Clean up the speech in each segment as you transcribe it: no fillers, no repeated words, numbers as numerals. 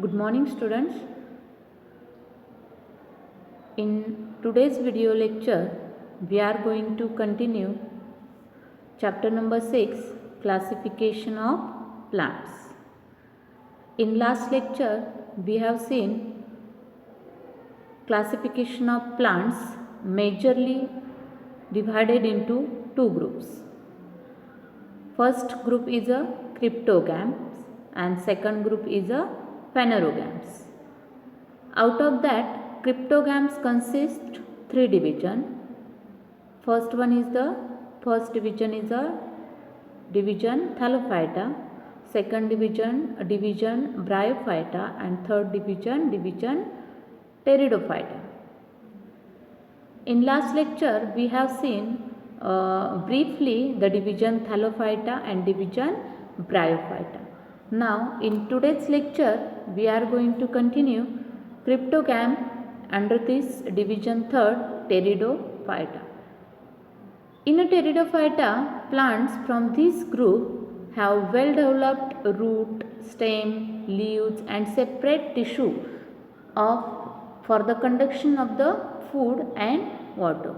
Good morning, students. In today's video lecture, we are going to continue chapter number 6, classification of plants. In last lecture, we have seen classification of plants majorly divided into two groups. First group is a cryptogams and second group is a phanerogams. Out of that, cryptogams consist three divisions. First division is a division Thallophyta, second division Bryophyta, and third division Pteridophyta. In last lecture, we have seen briefly the division Thallophyta and division Bryophyta. Now, in today's lecture, we are going to continue cryptogam under this division third Pteridophyta. In a Pteridophyta, plants from this group have well developed root, stem, leaves and separate tissue for the conduction of the food and water.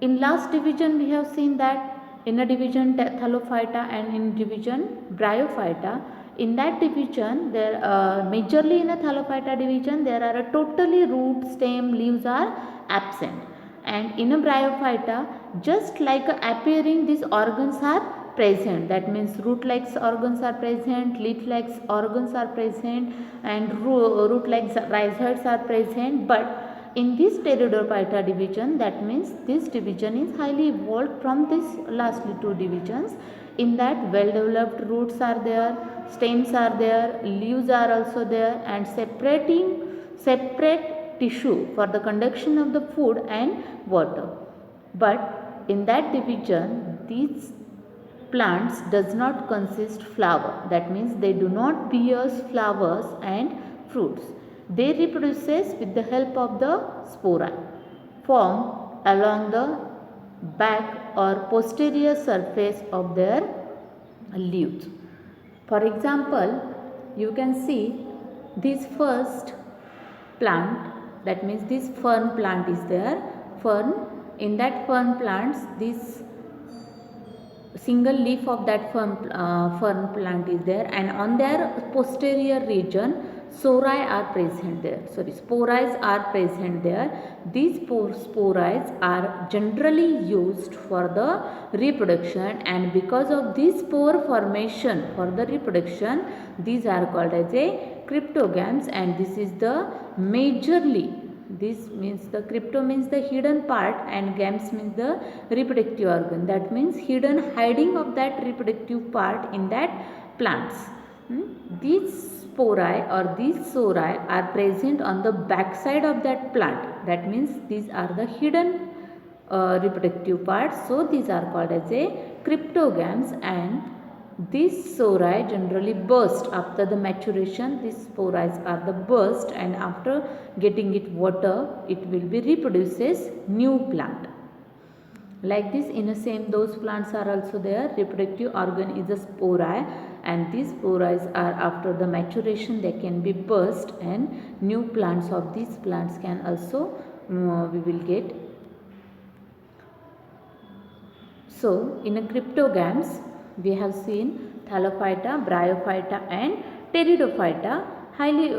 In last division, we have seen that in a division Thallophyta and in division Bryophyta, in that division, there majorly in a Thallophyta division, there are a totally root, stem, leaves are absent, and in a Bryophyta, just like appearing, these organs are present. That means root-like organs are present, leaf-like organs are present, and root-like rhizoids are present. But in this Pteridophyta division, that means this division is highly evolved from these lastly two divisions. In that, well-developed roots are there, stems are there, leaves are also there, and separate tissue for the conduction of the food and water. But in that division, these plants does not consist flower. That means they do not bear flowers and fruits. They reproduces with the help of the spora formed along the back or posterior surface of their leaves. For example, you can see this first plant, that means this fern plant is there. Fern, in that fern plants, this single leaf of that fern plant is there, and on their posterior region spori are present there. These spori are generally used for the reproduction, and because of this spore formation for the reproduction, these are called as a cryptogams, and this is the majorly, this means the crypto means the hidden part and gams means the reproductive organ. That means hiding of that reproductive part in that plants. These spori or these sori are present on the back side of that plant. That means these are the hidden reproductive parts. So these are called as a cryptogams, and these sori generally burst after the maturation. These spores are the burst, and after getting it water, it will be reproduces new plant. Like this, in the same, those plants are also there. Reproductive organ is a spori, and these spores are after the maturation they can be burst, and new plants of these plants can also we will get. So in a cryptogams, we have seen Thallophyta, Bryophyta and Pteridophyta. Highly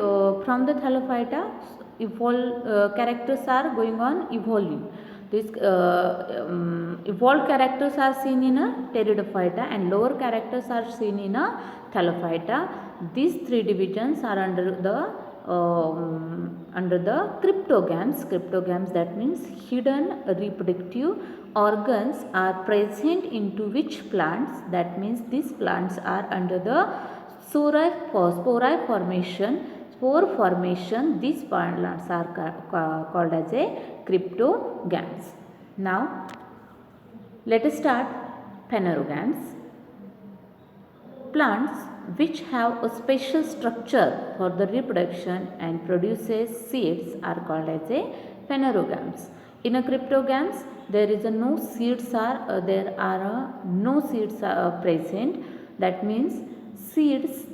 from the Thallophyta, characters are going on evolving. These evolved characters are seen in a Pteridophyta, and lower characters are seen in a Thallophyta. These three divisions are under the cryptogams. Cryptogams, that means hidden reproductive organs are present into which plants. That means these plants are under the spore formation. These plants are called as a cryptogams. Now let us start phanerogams. Plants which have a special structure for the reproduction and produces seeds are called as a phanerogams. In a cryptogams, there is no seeds present. That means seeds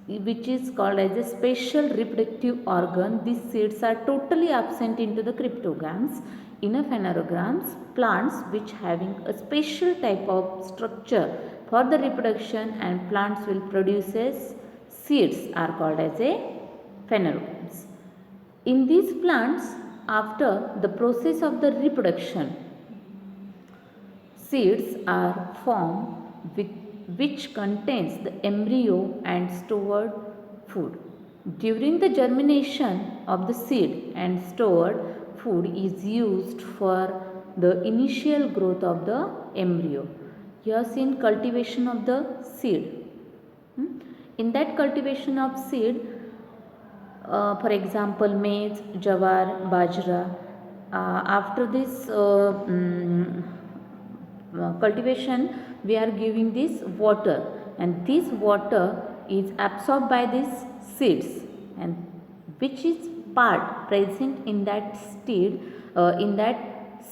which is called as a special reproductive organ. These seeds are totally absent into the cryptogams. In a phanerogams, plants which having a special type of structure for the reproduction and plants will produce as seeds are called as a phanerogams. In these plants, after the process of the reproduction, seeds are formed which contains the embryo and stored food. During the germination of the seed and stored food is used for the initial growth of the embryo. You have seen cultivation of the seed. In that cultivation of seed, for example, maize, jawar, bajra, after this cultivation, we are giving this water, and this water is absorbed by these seeds, and which is part present in that seed,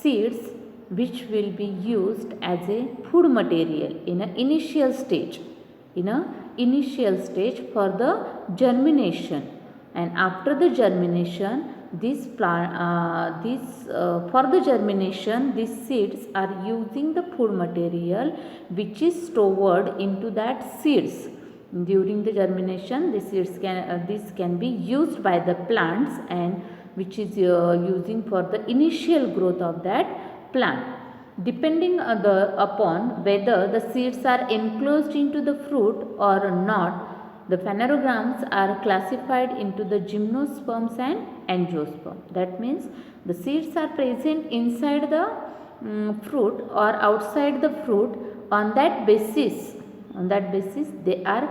seeds which will be used as a food material in an initial stage, for the germination. And after the germination, for the germination, these seeds are using the food material which is stored into that seeds. During the germination, this can be used by the plants, and which is using for the initial growth of that plant. Depending upon whether the seeds are enclosed into the fruit or not, the phanerogams are classified into the gymnosperms and angiosperm. That means the seeds are present inside the fruit or outside the fruit. On that basis, they are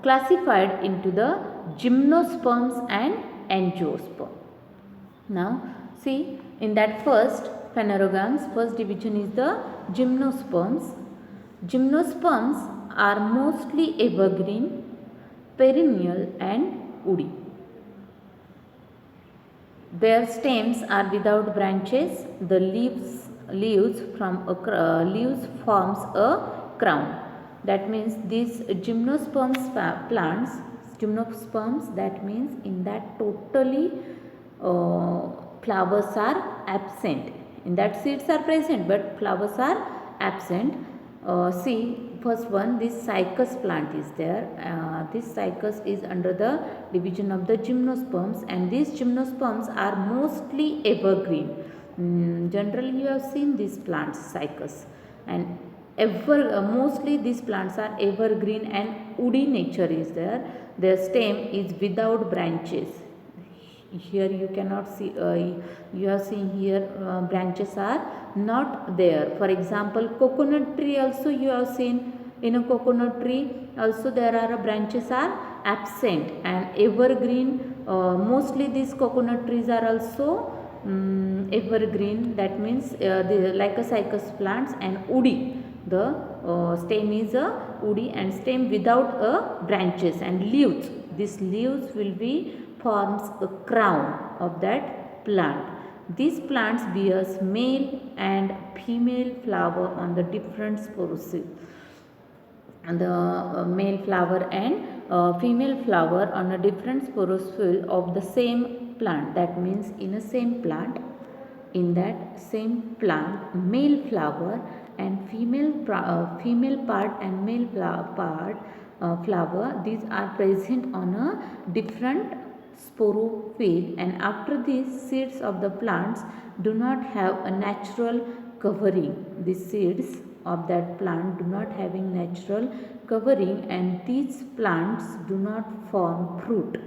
classified into the gymnosperms and angiosperm. Now see, in that first phanerogams, first division is the gymnosperms. Gymnosperms are mostly evergreen, perennial and woody. Their stems are without branches. The leaves forms a crown. That means these gymnosperms plants, that means in that totally flowers are absent. In that seeds are present, but flowers are absent. See, first one, this cycas plant is there. This cycas is under the division of the gymnosperms, and these gymnosperms are mostly evergreen. Generally you have seen these plants, cycas, and mostly these plants are evergreen and woody nature is there. Their stem is without branches. Here you cannot see, you are seeing here branches are not there. For example, coconut tree also you have seen. In a coconut tree also there are branches are absent, and evergreen, mostly these coconut trees are also evergreen. That means like a cycas plants and woody. The stem is a woody and stem without branches and leaves. These leaves will be forms a crown of that plant. These plants bears male and female flower on the different sporocyst. And the male flower and female flower on a different sporocyst of the same plant. That means in a same plant, in that same plant, male flower and female part and male flower, these are present on a different sporophyll, and after these seeds of the plants do not have a natural covering. The seeds of that plant do not having natural covering, and these plants do not form fruit,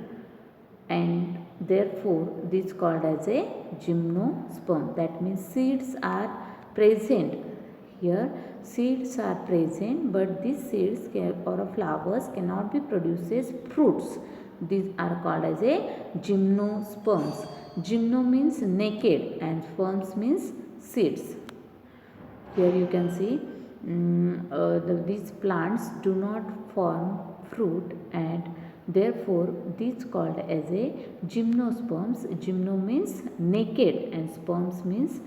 and therefore this called as a gymnosperm. That means seeds are present. Here seeds are present, but these seeds or flowers cannot be produced as fruits. These are called as a gymnosperms. Gymno means naked and sperms means seeds. Here you can see these plants do not form fruit, and therefore these called as a gymnosperms. Gymno means naked and sperms means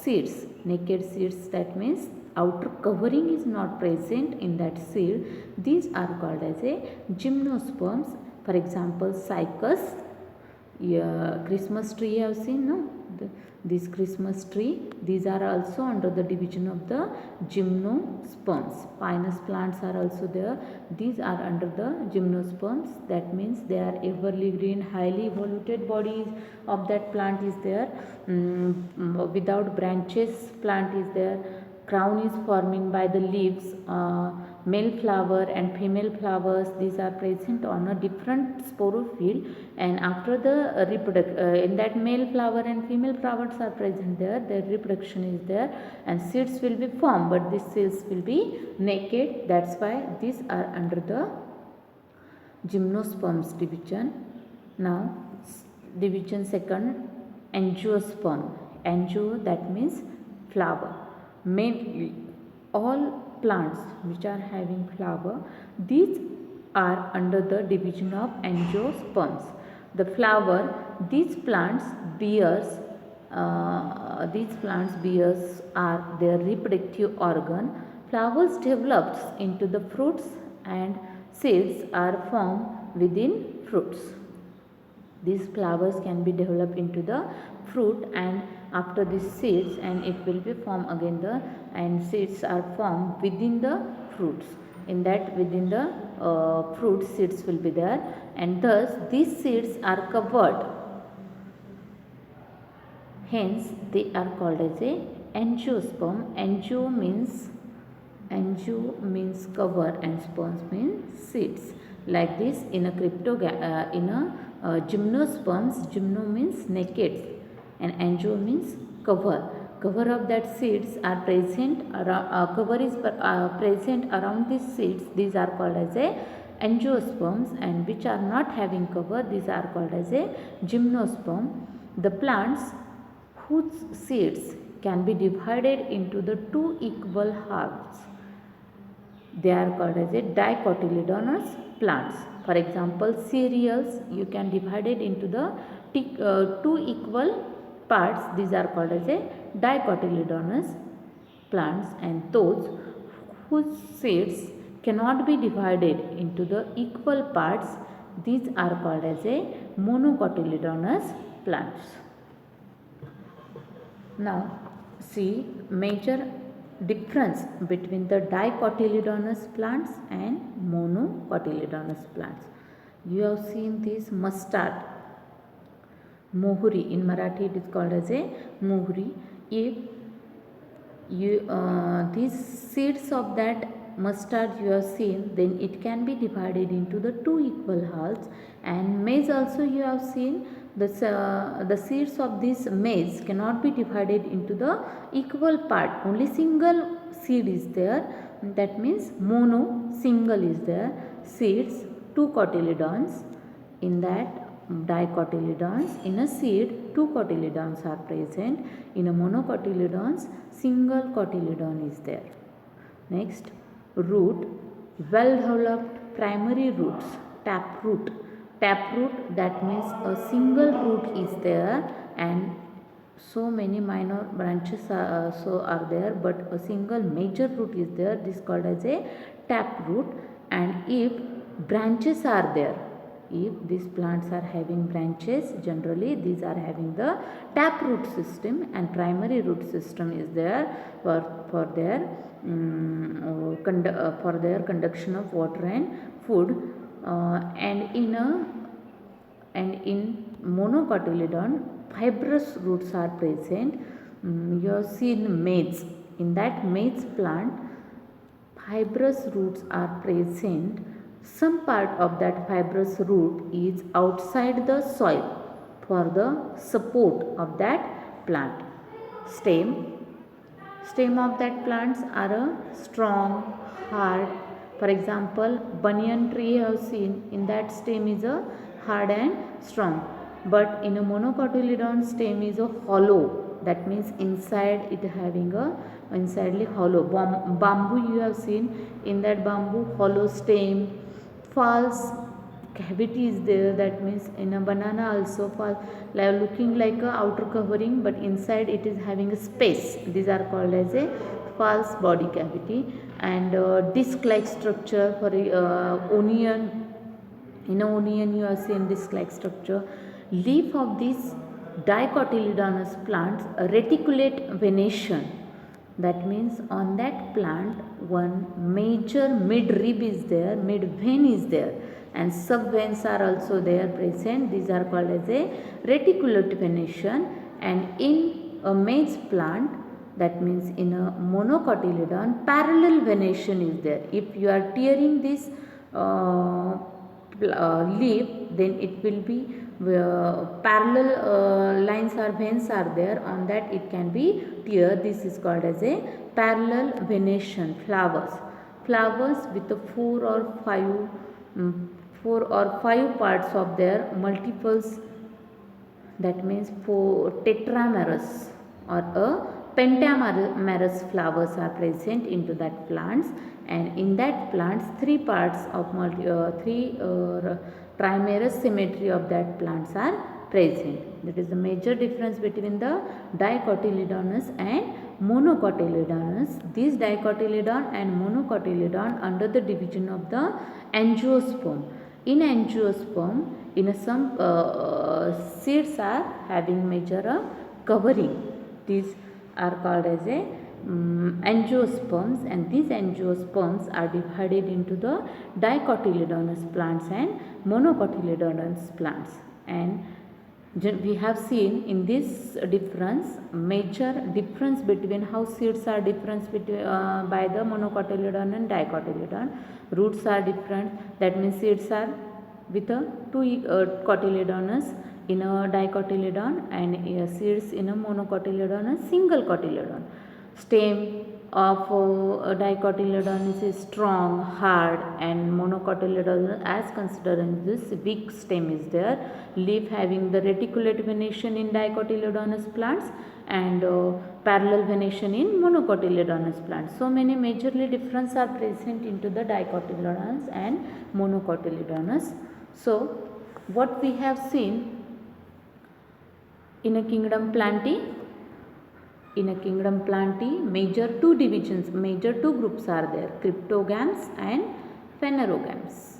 seeds. Naked seeds, that means outer covering is not present in that seed, these are called as a gymnosperms. For example, cycas, Christmas tree you have seen, no? This Christmas tree, these are also under the division of the gymnosperms. Pinus plants are also there. These are under the gymnosperms. That means they are evergreen, highly evoluted bodies of that plant is there. Without branches plant is there. Crown is forming by the leaves. Male flower and female flowers, these are present on a different sporophyll, and after the in that male flower and female flowers are present there, their reproduction is there and seeds will be formed, but these seeds will be naked. That's why these are under the gymnosperms division. Now division second, angiosperm. Angio, that means flower. Mainly all plants which are having flower, these are under the division of angiosperms. The flower, these plants bears are their reproductive organ. Flowers develops into the fruits and seeds are formed within fruits. These flowers can be developed into the fruit, and after these seeds, and it will be formed again and seeds are formed within the fruits. In that, within the fruit, seeds will be there, and thus these seeds are covered. Hence, they are called as a angiosperm. Angio means cover and sperms means seeds. Like this, in a gymnosperms, gymno means naked and angio means cover. Cover of that seeds are present around, cover is present around these seeds. These are called as a angiosperms, and which are not having cover, these are called as a gymnosperm. The plants whose seeds can be divided into the two equal halves, they are called as a dicotyledonous plants. For example, cereals, you can divide it into the two equal parts. These are called as a dicotyledonous plants, and those whose seeds cannot be divided into the equal parts, these are called as a monocotyledonous plants. Now see major difference between the dicotyledonous plants and monocotyledonous plants. You have seen this mustard, mohuri. In Marathi it is called as a mohuri. If you these seeds of that mustard you have seen, then it can be divided into the two equal halves. And maize also you have seen, the seeds of this maize cannot be divided into the equal part. Only single seed is there. That means mono, single is there. Seeds, two cotyledons. In that dicotyledons, in a seed, two cotyledons are present. In a monocotyledons, single cotyledon is there. Next, root, well developed primary roots, taproot. Taproot, that means a single root is there and so many minor branches are there, but a single major root is there. This is called as a taproot. And if branches are there, if these plants are having branches, generally these are having the taproot system, and primary root system is there for their conduction of water and food. And in monocotyledon, fibrous roots are present. You have seen maize. In that maize plant, fibrous roots are present. Some part of that fibrous root is outside the soil for the support of that plant. Stem of that plants are a strong, hard. For example, banyan tree you have seen, in that stem is a hard and strong. But in a monocotyledon, stem is a hollow. That means inside it having a insidely hollow. Bamboo you have seen, in that bamboo hollow stem, false cavity is there. That means in a banana also looking like a outer covering, but inside it is having a space. These are called as a false body cavity, and disc-like structure for onion. In an onion you are seeing disc-like structure. Leaf of these dicotyledonous plants reticulate venation. That means on that plant one major mid-rib is there, mid-vein is there, and sub-veins are also there present. These are called as a reticulate venation. And in a maize plant, that means in a monocotyledon, parallel venation is there. If you are tearing this leaf, then it will be parallel lines or veins are there, on that it can be tear. This is called as a parallel venation. Flowers with the four or five parts of their multiples, that means four tetramerous or a pentamerous flowers are present into that plants, and in that plants three parts of trimerous symmetry of that plants are present. That is the major difference between the dicotyledonous and monocotyledonous. This dicotyledon and monocotyledon under the division of the angiosperm. In angiosperm, in some seeds are having major covering. These are called as a angiosperms, and these angiosperms are divided into the dicotyledonous plants and monocotyledonous plants. And we have seen in this difference, major difference between how seeds are different between by the monocotyledon and dicotyledon. Roots are different, that means seeds are with a two cotyledonous in a dicotyledon, and seeds in a monocotyledon and single cotyledon. Stem of dicotyledon is strong, hard, and monocotyledon as considered in this weak stem is there. Leaf having the reticulate venation in dicotyledonous plants and parallel venation in monocotyledonous plants. So many majorly difference are present into the dicotyledonous and monocotyledonous. So what we have seen in a kingdom Plantae, major two divisions, major two groups are there, cryptogams and phanerogams.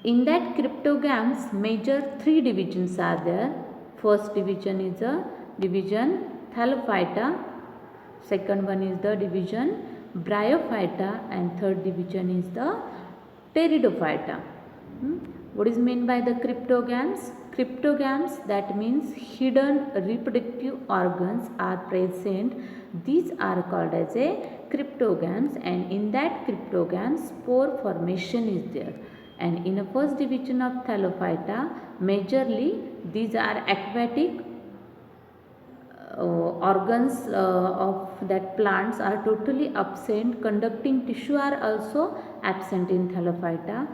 In that cryptogams, major three divisions are there. First division is a division Thallophyta, second one is the division Bryophyta, and third division is the Pteridophyta. What is meant by the cryptogams? Cryptogams, that means hidden reproductive organs are present. These are called as a cryptogams, and in that cryptogams spore formation is there. And in the first division of Thallophyta, majorly these are aquatic organs of that plants are totally absent. Conducting tissue are also absent in Thallophyta.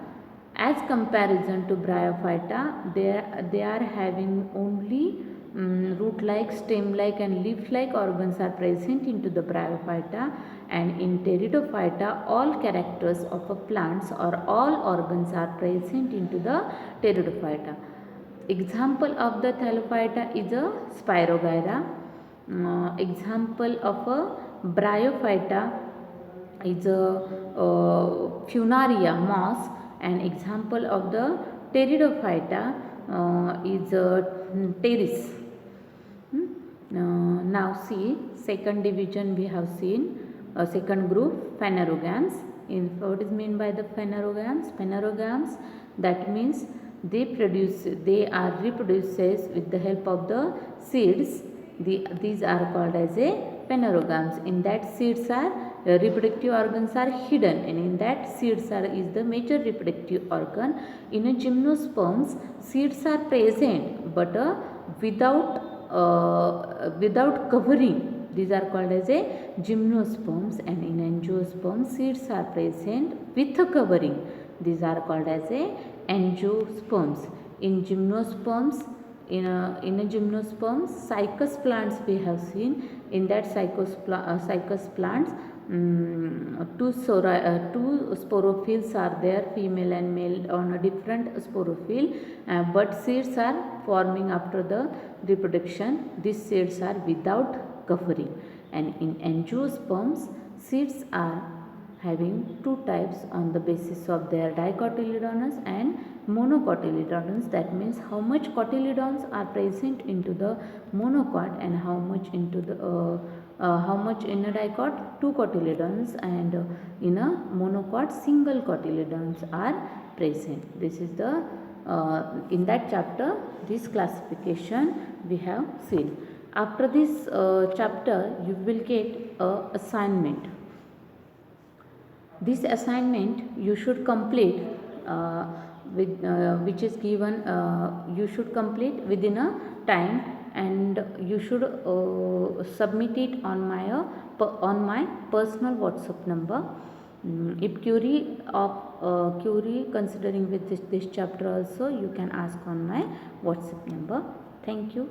As comparison to Bryophyta, they are having only root-like, stem-like and leaf-like organs are present into the Bryophyta, and in Pteridophyta all characters of a plants or all organs are present into the Pteridophyta. Example of the Thallophyta is a Spirogyra. Example of a Bryophyta is a Funaria moss. An example of the Pteridophyta is Pteris. Now see, second division we have seen, second group phanerogams. What is meant by the phanerogams? Phanerogams, that means they are reproduces with the help of the seeds. These are called as a phanerogams. In that seeds are reproductive organs are hidden, and in that seeds is the major reproductive organ. In a gymnosperms, seeds are present but without covering. These are called as a gymnosperms, and in angiosperms seeds are present with a covering. These are called as a angiosperms. In gymnosperms, in a gymnosperms, cycas plants we have seen. In that cycas plants, two sporophylls are there, female and male on a different sporophyll, but seeds are forming after the reproduction. These seeds are without covering. And in angiosperms, Seeds are having two types on the basis of their dicotyledonous and monocotyledonous. That means how much cotyledons are present into the monocot and how much into the how much in a dicot, two cotyledons, and in a monocot single cotyledons are present. This is the in that chapter this classification we have seen. After this chapter you will get a assignment. This assignment you should complete which is given, you should complete within a time, and you should submit it on my personal WhatsApp number. If query considering with this chapter also, you can ask on my WhatsApp number. Thank you.